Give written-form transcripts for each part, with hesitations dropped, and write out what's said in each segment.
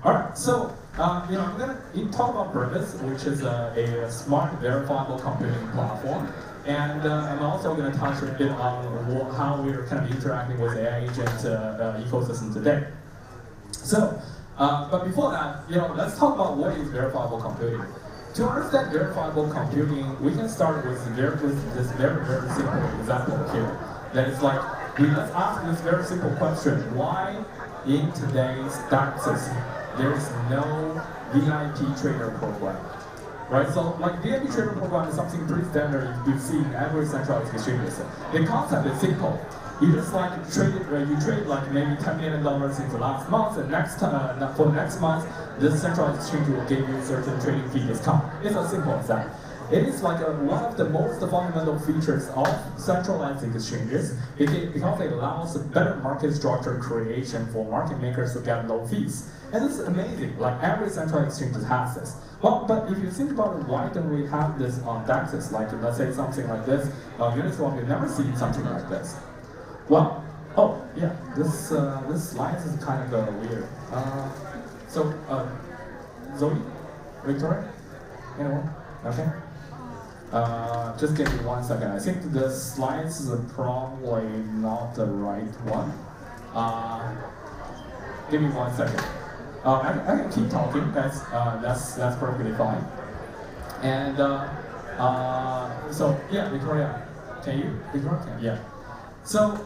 All right, so I'm going to talk about Brevis, which is a smart verifiable computing platform, and I'm also going to touch a bit on how we're kind of interacting with AI agent ecosystem today. So, but before that, let's talk about what is verifiable computing. To understand verifiable computing, we can start with this very, very simple example here. That is like, let's ask this very simple question: why in today's taxes there is no VIP trader program, right? So like VIP trader program is something pretty standard you see in every centralized exchanges. The concept is simple. You just like you trade like maybe $10 million in the last month, and for the next month, this centralized exchange will give you certain trading fee discount. It's as simple as that. It is like one of the most fundamental features of centralized exchanges because it allows better market structure creation for market makers to get low fees. And this is amazing, like every centralized exchange has this. Well, but if you think about it, why don't we have this on DEXs? Like let's say something like this, Uniswap, you've never seen something like this. Well, oh yeah, this slide is kind of weird. Zoe, Victoria, anyone? Okay. Just give me 1 second. I think the slides are probably not the right one. Give me 1 second. I can keep talking. That's perfectly fine. And so yeah, Victoria, can you? Victoria, can yeah. So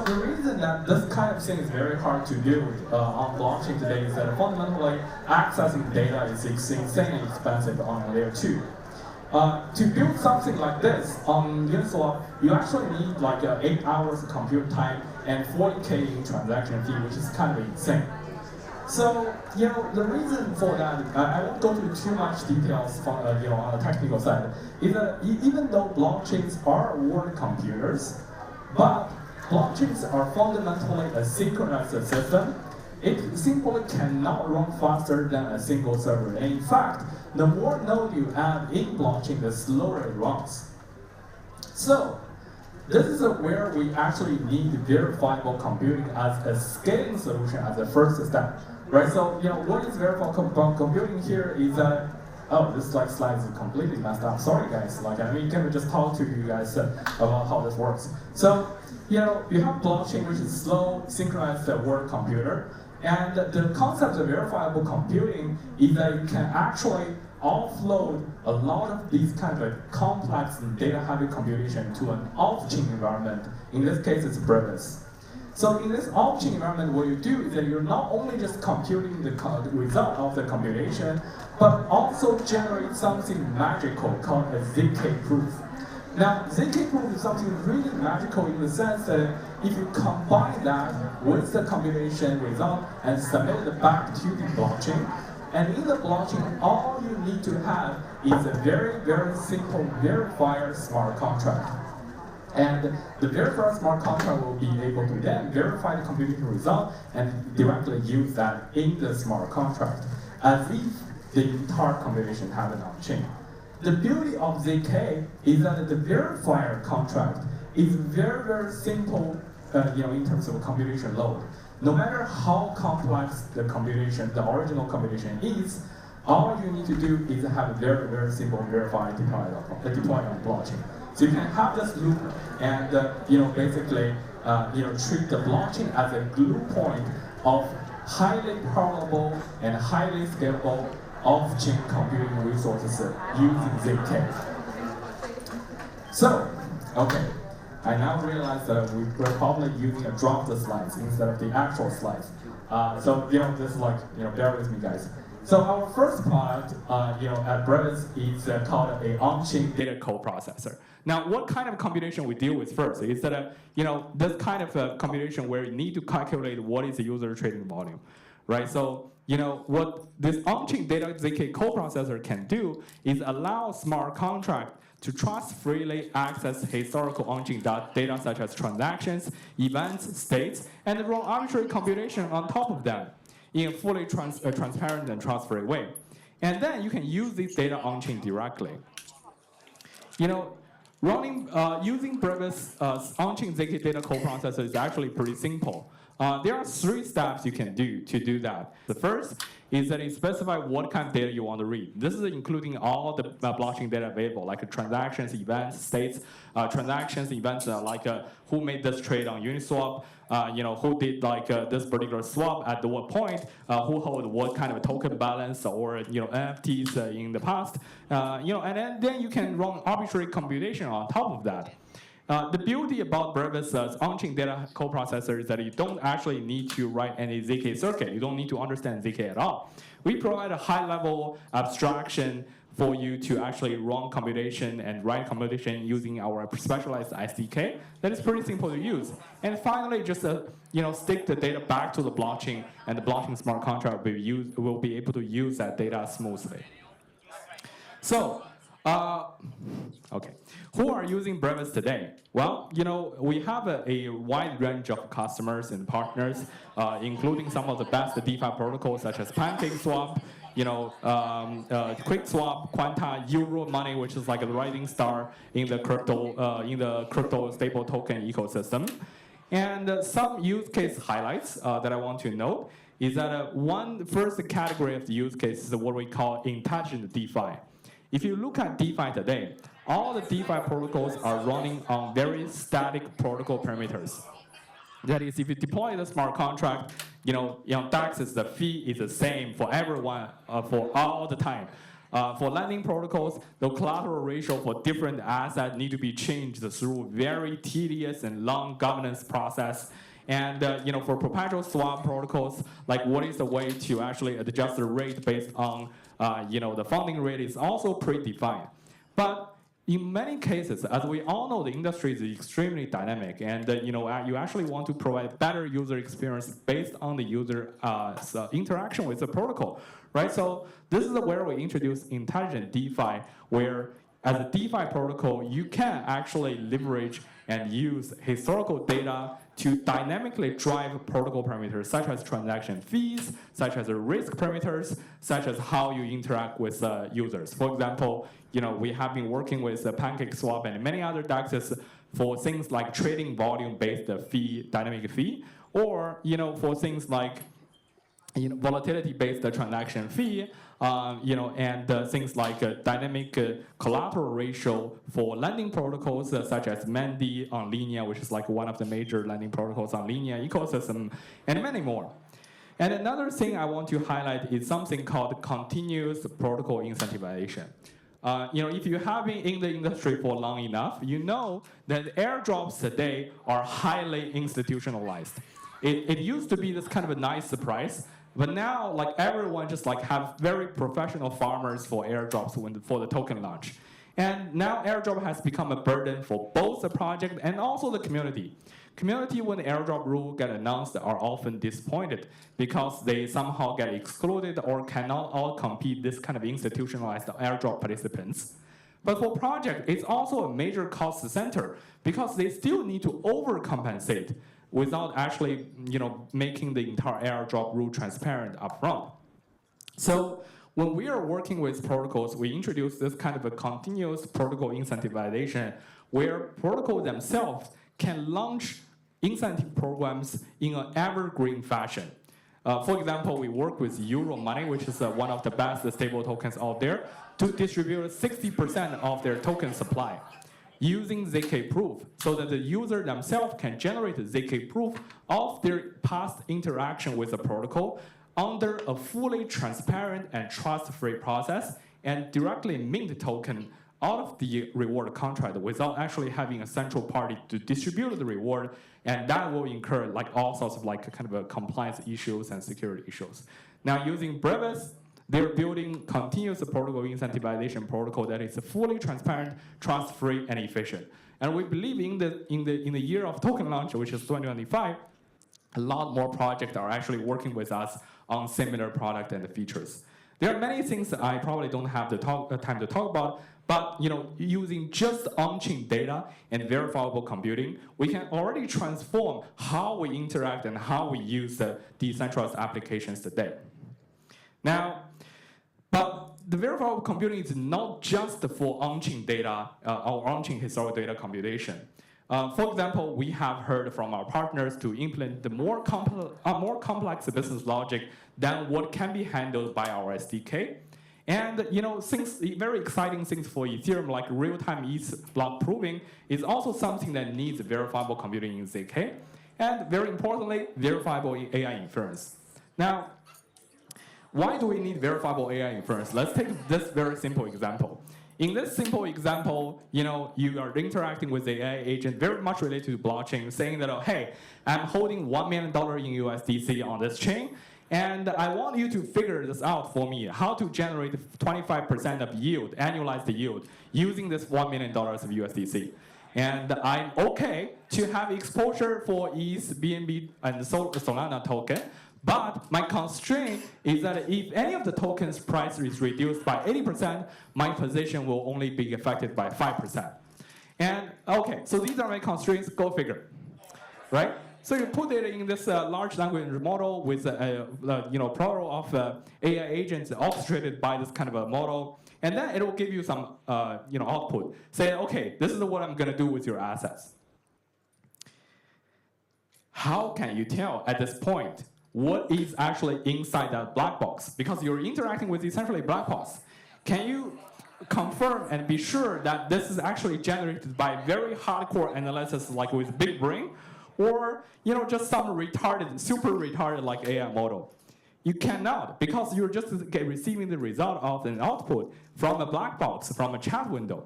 the reason that this kind of thing is very hard to do on blockchain today is that fundamentally accessing data is insanely expensive on layer 2. To build something like this on Uniswap, you actually need like 8 hours of compute time and 40K in transaction fee, which is kind of insane. So the reason for that, I won't go into too much details from, on the technical side, is that even though blockchains are word computers, but blockchains are fundamentally a synchronous system. It simply cannot run faster than a single server. And in fact, the more node you add in blockchain, the slower it runs. So this is where we actually need verifiable computing as a scaling solution as a first step, right? So what is verifiable computing here is that this slide is completely messed up. Sorry guys, can we just talk to you guys about how this works? So you have blockchain, which is slow, synchronized word computer. And the concept of verifiable computing is that you can actually offload a lot of these kind of complex and data-heavy computation to an off-chain environment. In this case, it's Brevis. So in this off-chain environment, what you do is that you're not only just computing the result of the computation, but also generate something magical called a zk proof. Now, zk proof is something really magical in the sense that if you combine that with the computation result and submit it back to the blockchain, and in the blockchain, all you need to have is a very, very simple verifier smart contract. And the verifier smart contract will be able to then verify the computation result and directly use that in the smart contract, as if the entire computation happened on chain. The beauty of zk is that the verifier contract is very, very simple in terms of computation load. No matter how complex the computation, the original computation is, all you need to do is have a very, very simple verifier deployed on blockchain. So you can have this loop and basically treat the blockchain as a glue point of highly parallel and highly scalable off-chain computing resources using zk. So, okay, I now realize that we're probably using a dropped slides instead of the actual slides. So this is bear with me, guys. So our first product, at Brevis is called a on-chain data coprocessor. Now, what kind of computation we deal with first is that this kind of computation where you need to calculate what is the user trading volume, right? So what this on-chain data zk coprocessor can do is allow smart contract to trust-freely access historical on-chain data such as transactions, events, states, and run arbitrary computation on top of them in a fully transparent and trust-free way. And then you can use this data on-chain directly. Using Brevis on-chain zk data coprocessor is actually pretty simple. There are 3 steps you can do to do that. The first is that you specify what kind of data you want to read. This is including all the blockchain data available, like transactions, events, states, transactions, events, like who made this trade on Uniswap, who did like this particular swap at what point, who hold what kind of token balance or NFTs in the past, and then you can run arbitrary computation on top of that. The beauty about Brevis' on-chain data coprocessor is that you don't actually need to write any zk circuit. You don't need to understand zk at all. We provide a high-level abstraction for you to actually run computation and write computation using our specialized SDK. That is pretty simple to use. And finally, just stick the data back to the blockchain, and the blockchain smart contract will be able to use that data smoothly. So, okay. Who are using Brevis today? Well, we have a wide range of customers and partners, including some of the best DeFi protocols such as PancakeSwap, QuickSwap, Quanta, Euro Money, which is like a rising star in the crypto stable token ecosystem. And some use case highlights that I want to note is that one first category of the use case is what we call intelligent DeFi. If you look at DeFi today, all the DeFi protocols are running on very static protocol parameters. That is, if you deploy the smart contract, DEX, the fee is the same for everyone for all the time. For lending protocols, the collateral ratio for different assets need to be changed through very tedious and long governance process. And for perpetual swap protocols, like what is the way to actually adjust the rate based on the funding rate is also predefined. But in many cases, as we all know, the industry is extremely dynamic, and you actually want to provide better user experience based on the user interaction with the protocol, right? So this is where we introduce intelligent DeFi, where as a DeFi protocol, you can actually leverage and use historical data to dynamically drive protocol parameters, such as transaction fees, such as risk parameters, such as how you interact with users. For example, we have been working with PancakeSwap and many other DEXs for things like trading volume-based fee, dynamic fee, or for things like volatility-based transaction fee, and things like dynamic collateral ratio for lending protocols such as Mandy on Linea, which is like one of the major lending protocols on Linea ecosystem, and many more. And another thing I want to highlight is something called continuous protocol incentivization. If you have been in the industry for long enough, you know that airdrops today are highly institutionalized. It used to be this kind of a nice surprise, but now everyone just have very professional farmers for airdrops for the token launch. And now airdrop has become a burden for both the project and also the community. Community, when the airdrop rule get announced, are often disappointed because they somehow get excluded or cannot all compete this kind of institutionalized airdrop participants. But for project, it's also a major cost center because they still need to overcompensate without actually, making the entire airdrop rule transparent upfront. So when we are working with protocols, we introduce this kind of a continuous protocol incentivization where protocols themselves can launch incentive programs in an evergreen fashion. For example, we work with Euro Money, which is one of the best stable tokens out there, to distribute 60% of their token supply using zk proof, so that the user themselves can generate zk proof of their past interaction with the protocol under a fully transparent and trust-free process, and directly mint token out of the reward contract without actually having a central party to distribute the reward, and that will incur all sorts of kind of compliance issues and security issues. Now, using Brevis, they're building continuous protocol incentivization protocol that is fully transparent, trust-free, and efficient. And we believe in the year of token launch, which is 2025, a lot more projects are actually working with us on similar product and features. There are many things that I probably don't have the time to talk about, but using just on-chain data and verifiable computing, we can already transform how we interact and how we use the decentralized applications today. Now, but the verifiable computing is not just for on-chain data or on-chain historical data computation. For example, we have heard from our partners to implement the more complex business logic than what can be handled by our SDK. And things, very exciting things for Ethereum, like real-time ETH block proving, is also something that needs verifiable computing in zk. And very importantly, verifiable AI inference. Now, why do we need verifiable AI inference? Let's take this very simple example. In this simple example, you are interacting with the AI agent very much related to blockchain, saying that, oh, hey, I'm holding $1 million in USDC on this chain, and I want you to figure this out for me, how to generate 25% of yield, annualized yield, using this $1 million of USDC. And I'm okay to have exposure for ETH, BNB, and Solana token, but my constraint is that if any of the tokens' price is reduced by 80%, my position will only be affected by 5%. And okay, so these are my constraints, go figure, right? So you put it in this large language model with plural of AI agents orchestrated by this kind of a model, and then it will give you some output. Say, okay, this is what I'm going to do with your assets. How can you tell at this point what is actually inside that black box? Because you're interacting with essentially black box. Can you confirm and be sure that this is actually generated by very hardcore analysis, like with big brain, or just some retarded, super retarded like AI model? You cannot, because you're just receiving the result of an output from a black box, from a chat window.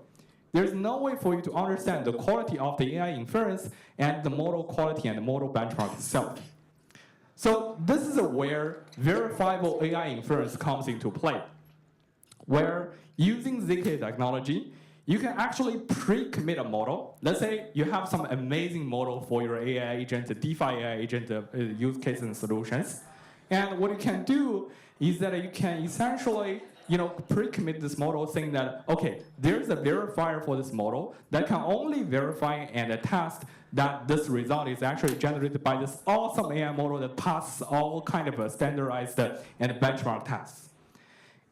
There's no way for you to understand the quality of the AI inference and the model quality and the model benchmark itself. So this is where verifiable AI inference comes into play, where using zk technology, you can actually pre-commit a model. Let's say you have some amazing model for your AI agent, DeFi AI agent use case and solutions. And what you can do is that you can essentially pre-commit this model saying that, okay, there's a verifier for this model that can only verify and attest that this result is actually generated by this awesome AI model that passes all kind of standardized and benchmark tests.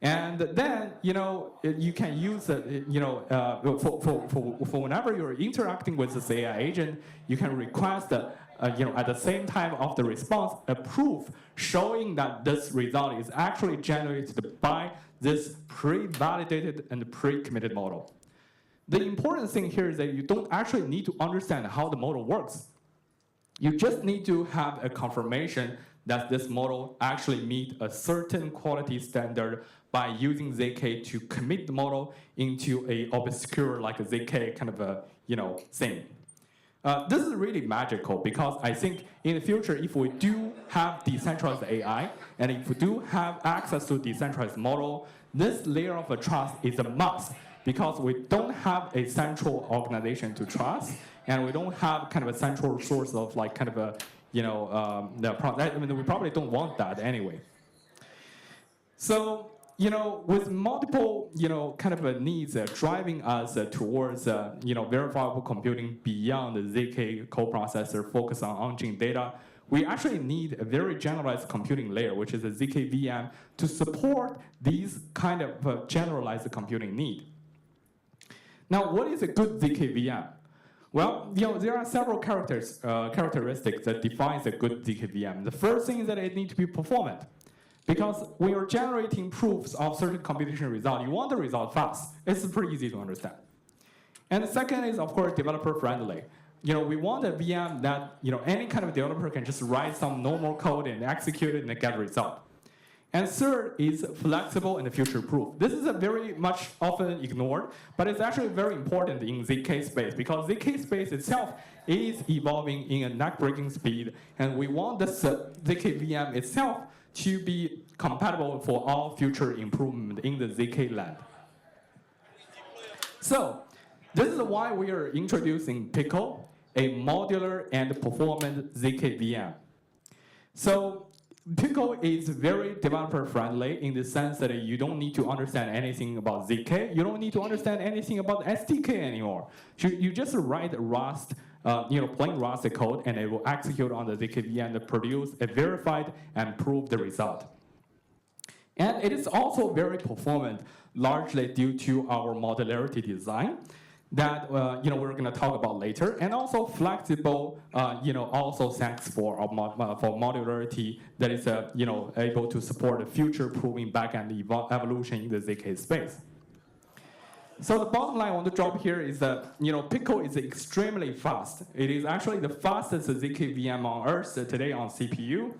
And then, you can use it, for whenever you're interacting with this AI agent, you can request, at the same time of the response, a proof showing that this result is actually generated by this pre-validated and pre-committed model. The important thing here is that you don't actually need to understand how the model works. You just need to have a confirmation that this model actually meets a certain quality standard by using zk to commit the model into a obscure, like a zk kind of a thing. This is really magical because I think in the future, if we do have decentralized AI and if we do have access to decentralized model, this layer of trust is a must because we don't have a central organization to trust and we don't have kind of a central source of like kind of a we probably don't want that anyway. So, with multiple, kind of needs driving us towards, verifiable computing beyond the zk coprocessor focus on on-chain data, we actually need a very generalized computing layer, which is a zkVM, to support these kind of generalized computing need. Now, what is a good zkVM? Well, there are several characteristics that defines a good zkVM. The first thing is that it needs to be performant. Because when you're generating proofs of certain computation result, you want the result fast. It's pretty easy to understand. And the second is, of course, developer friendly. We want a VM that any kind of developer can just write some normal code and execute it and get a result. And third is flexible and future-proof. This is a very much often ignored, but it's actually very important in zk space because zk space itself is evolving in a neck-breaking speed, and we want this zkVM itself to be compatible for all future improvement in the zk land. So this is why we are introducing Pico, a modular and performant zkVM. So Pico is very developer friendly in the sense that you don't need to understand anything about zk. You don't need to understand anything about SDK anymore. You just write Rust, plain Rust code, and it will execute on the zkVM to produce a verified and proved result. And it is also very performant, largely due to our modularity design. that we're going to talk about later, and also flexible, also thanks for modularity that is able to support future-proofing backend evolution in the ZK space. So the bottom line I want to drop here is that Pico is extremely fast. It is actually the fastest zkVM on Earth today on CPU.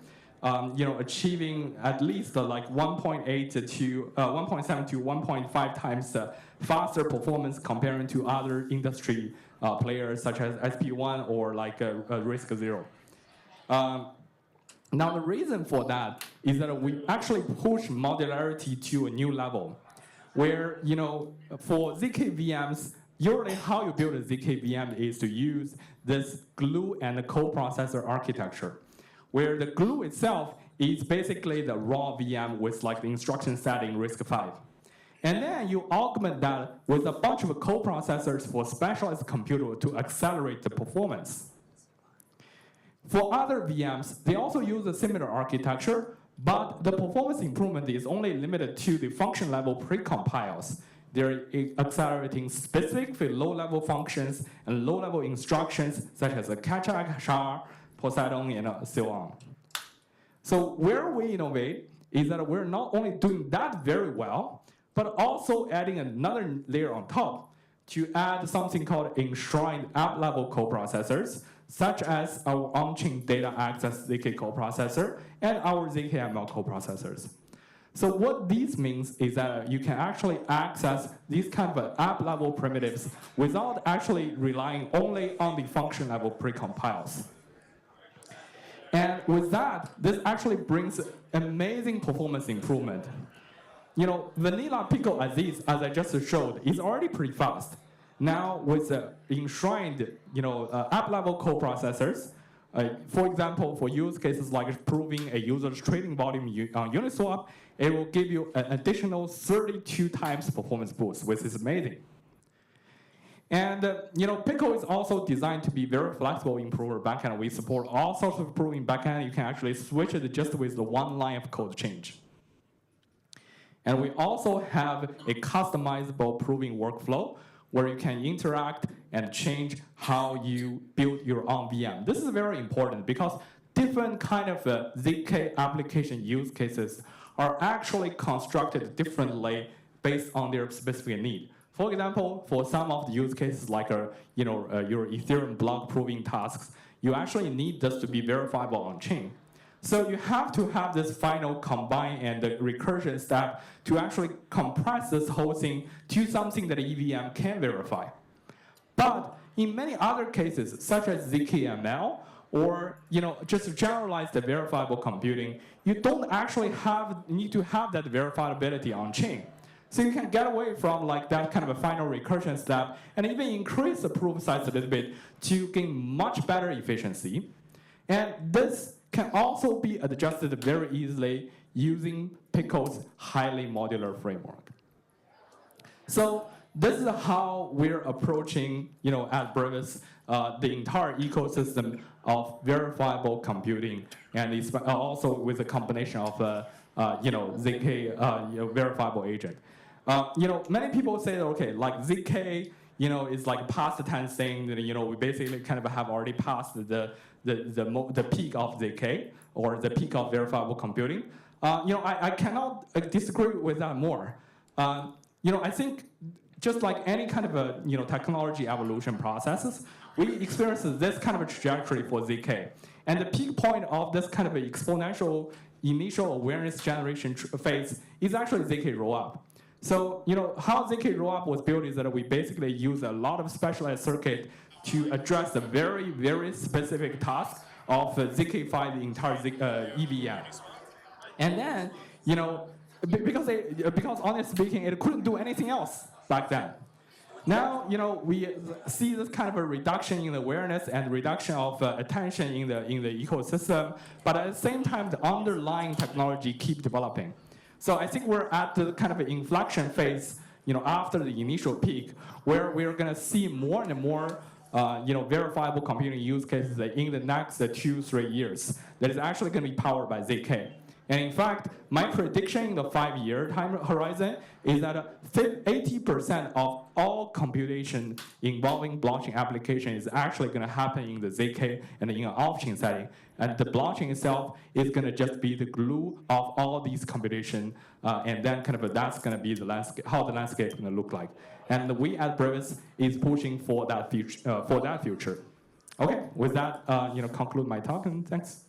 Achieving at least like 1.8 to 1.7 to 1.5 times faster performance comparing to other industry players such as SP1 or like RISC-0. Now the reason for that is that we actually push modularity to a new level, where for zkVMs, usually how you build a zkVM is to use this glue and co-processor architecture, where the glue itself is basically the raw VM with like the instruction set in RISC-V. And then you augment that with a bunch of co-processors for specialized computer to accelerate the performance. For other VMs, they also use a similar architecture, but the performance improvement is only limited to the function level precompiles. They're accelerating specific low-level functions and low-level instructions such as a catch-up, Poseidon, and so on. So where we innovate is that we're not only doing that very well, but also adding another layer on top to add something called enshrined app-level coprocessors, such as our on-chain data access ZK coprocessor and our zkML coprocessors. So what this means is that you can actually access these kind of app-level primitives without actually relying only on the function-level precompiles. And with that, this actually brings amazing performance improvement. Vanilla Pico as I just showed, is already pretty fast. Now with enshrined, app-level coprocessors, for example, for use cases like proving a user's trading volume on Uniswap, it will give you an additional 32 times performance boost, which is amazing. And Pico is also designed to be very flexible in prover backend. We support all sorts of proving backend. You can actually switch it just with the one line of code change. And we also have a customizable proving workflow where you can interact and change how you build your own VM. This is very important because different kind of ZK application use cases are actually constructed differently based on their specific need. For example, for some of the use cases like your Ethereum block proving tasks, you actually need this to be verifiable on chain. So you have to have this final combine and the recursion step to actually compress this whole thing to something that EVM can verify. But in many other cases, such as zkML, or just generalized verifiable computing, you don't actually need to have that verifiability on chain. So you can get away from like that kind of a final recursion step and even increase the proof size a little bit to gain much better efficiency. And this can also be adjusted very easily using Pico's highly modular framework. So this is how we're approaching, at Brevis, the entire ecosystem of verifiable computing, and it's also with a combination of, ZK verifiable agent. Many people say that, okay, like ZK, is like past tense saying that, we basically kind of have already passed the peak of ZK or the peak of verifiable computing. I cannot disagree with that more. I think just like any kind of a technology evolution processes, we experience this kind of a trajectory for ZK. And the peak point of this kind of exponential initial awareness generation phase is actually ZK rollup. So, how zk rollup was built is that we basically use a lot of specialized circuit to address the very, very specific task of zkify the entire EVM. And then, because honestly speaking, it couldn't do anything else back then. Now, we see this kind of a reduction in awareness and reduction of attention in the ecosystem, but at the same time, the underlying technology keep developing. So I think we're at the kind of inflection phase, after the initial peak, where we're going to see more and more, verifiable computing use cases in the next 2-3 years that is actually going to be powered by ZK. And in fact, my prediction in the 5-year time horizon is that 80% of all computation involving blockchain application is actually going to happen in the ZK and in an off-chain setting. And the blockchain itself is going to just be the glue of all these computation, and then kind of that's going to be the landscape, how the landscape is going to look like. And we at Brevis is pushing for that future. Okay, with that, conclude my talk, and thanks.